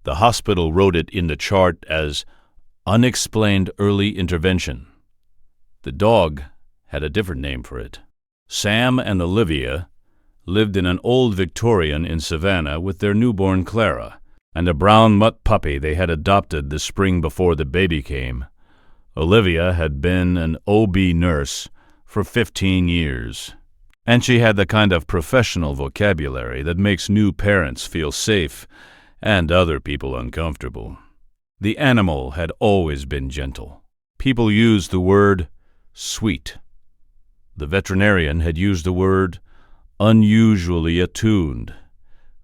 The hospital wrote it in the chart as unexplained early intervention. The dog had a different name for it. Sam and Olivia lived in an old Victorian in Savannah with their newborn Clara and a brown mutt puppy they had adopted the spring before the baby came. Olivia had been an OB nurse for 15 years, and she had the kind of professional vocabulary that makes new parents feel safe and other people uncomfortable. The animal had always been gentle. People used the word sweet. The veterinarian had used the word unusually attuned,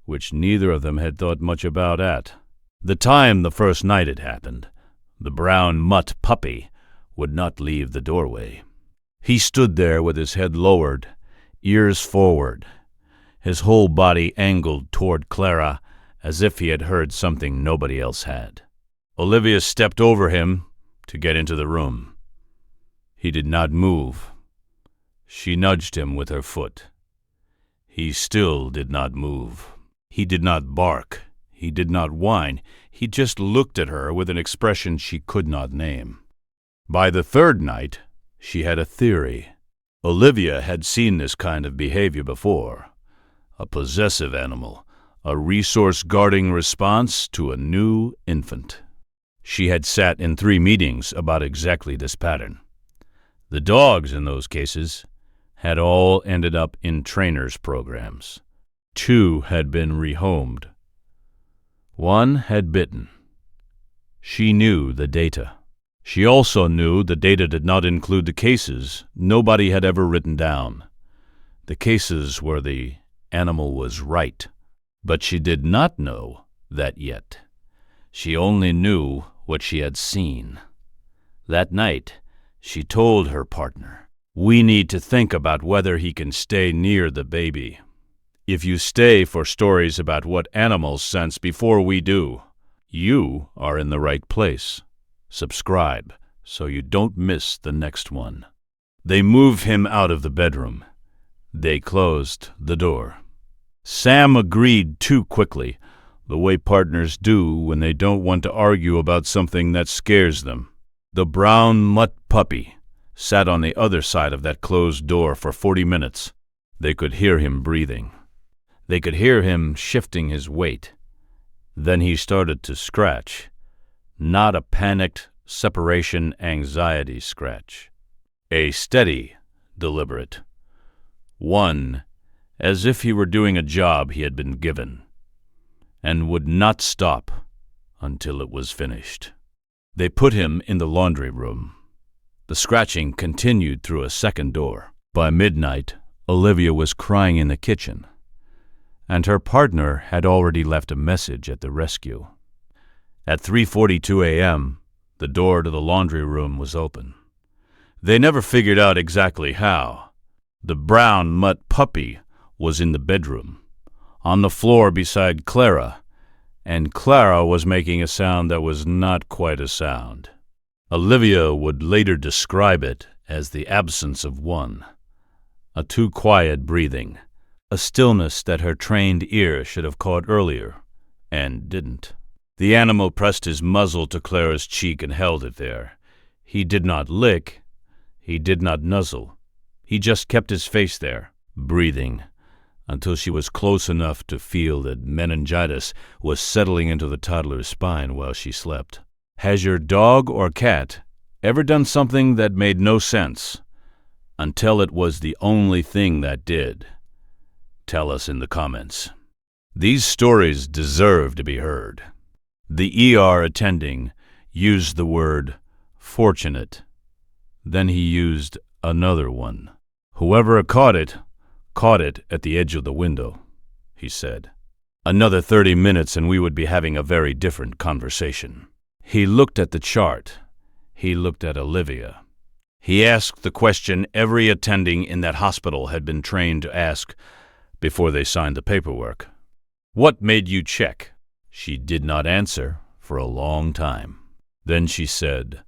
which neither of them had thought much about at the time. The first night it happened, the Brown Mutt Puppy would not leave the doorway. He stood there with his head lowered, ears forward, his whole body angled toward Clara as if he had heard something nobody else had. Olivia stepped over him to get into the room. He did not move. She nudged him with her foot. He still did not move. He did not bark. He did not whine. He just looked at her with an expression she could not name. By the third night, she had a theory. Olivia had seen this kind of behavior before. A possessive animal, a resource-guarding response to a new infant. She had sat in 3 meetings about exactly this pattern. The dogs in those cases had all ended up in trainers' programs. 2 had been rehomed. 1 had bitten. She knew the data. She also knew the data did not include the cases nobody had ever written down. The cases where the animal was right. But she did not know that yet. She only knew what she had seen. That night, she told her partner, "We need to think about whether he can stay near the baby. If you stay for stories about what animals sense before we do, you are in the right place. Subscribe so you don't miss the next one." They moved him out of the bedroom. They closed the door. Sam agreed too quickly, the way partners do when they don't want to argue about something that scares them. The Brown Mutt Puppy sat on the other side of that closed door for 40 minutes. They could hear him breathing. They could hear him shifting his weight. Then he started to scratch, not a panicked separation anxiety scratch. A steady, deliberate one, as if he were doing a job he had been given, and would not stop until it was finished. They put him in the laundry room. The scratching continued through a second door. By midnight, Olivia was crying in the kitchen, and her partner had already left a message at the rescue. At 3:42 a.m., the door to the laundry room was open. They never figured out exactly how. The Brown Mutt Puppy was in the bedroom, on the floor beside Clara, and Clara was making a sound that was not quite a sound. Olivia would later describe it as the absence of one, a too quiet breathing, a stillness that her trained ear should have caught earlier, and didn't. The animal pressed his muzzle to Clara's cheek and held it there. He did not lick. He did not nuzzle. He just kept his face there, breathing, until she was close enough to feel that meningitis was settling into the toddler's spine while she slept. Has your dog or cat ever done something that made no sense until it was the only thing that did? Tell us in the comments. These stories deserve to be heard. The ER attending used the word fortunate. Then he used another one. Whoever caught it at the edge of the window, he said. Another 30 minutes and we would be having a very different conversation. He looked at the chart. He looked at Olivia. He asked the question every attending in that hospital had been trained to ask before they signed the paperwork. What made you check? She did not answer for a long time. Then she said,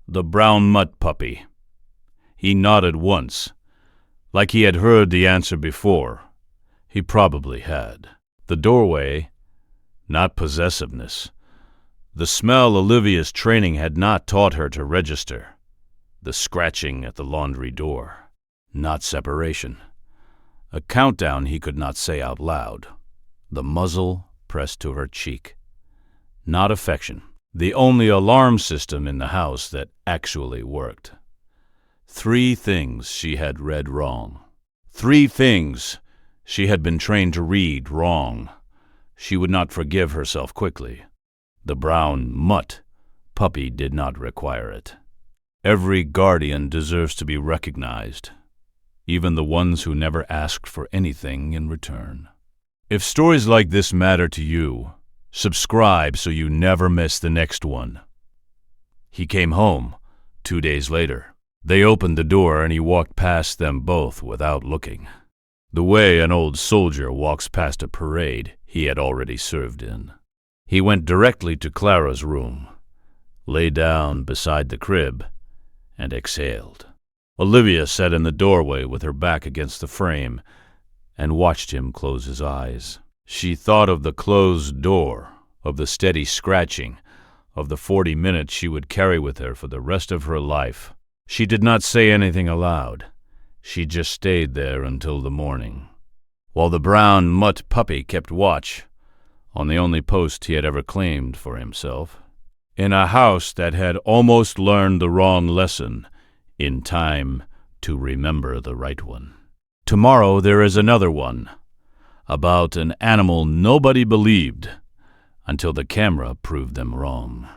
"The Brown Mutt Puppy." He nodded once, like he had heard the answer before. He probably had. The doorway, not possessiveness, The smell Olivia's training had not taught her to register. The scratching at the laundry door. Not separation. A countdown he could not say out loud. The muzzle pressed to her cheek. Not affection. The only alarm system in the house that actually worked. 3 things she had read wrong. 3 things she had been trained to read wrong. She would not forgive herself quickly. The Brown Mutt Puppy did not require it. Every guardian deserves to be recognized, even the ones who never asked for anything in return. If stories like this matter to you, subscribe so you never miss the next one. He came home 2 days later. They opened the door and he walked past them both without looking. The way an old soldier walks past a parade he had already served in. He went directly to Clara's room, lay down beside the crib, and exhaled. Olivia sat in the doorway with her back against the frame and watched him close his eyes. She thought of the closed door, of the steady scratching, of the 40 minutes she would carry with her for the rest of her life. She did not say anything aloud. She just stayed there until the morning, while the Brown Mutt Puppy kept watch on the only post he had ever claimed for himself, in a house that had almost learned the wrong lesson in time to remember the right one. Tomorrow there is another one, about an animal nobody believed until the camera proved them wrong.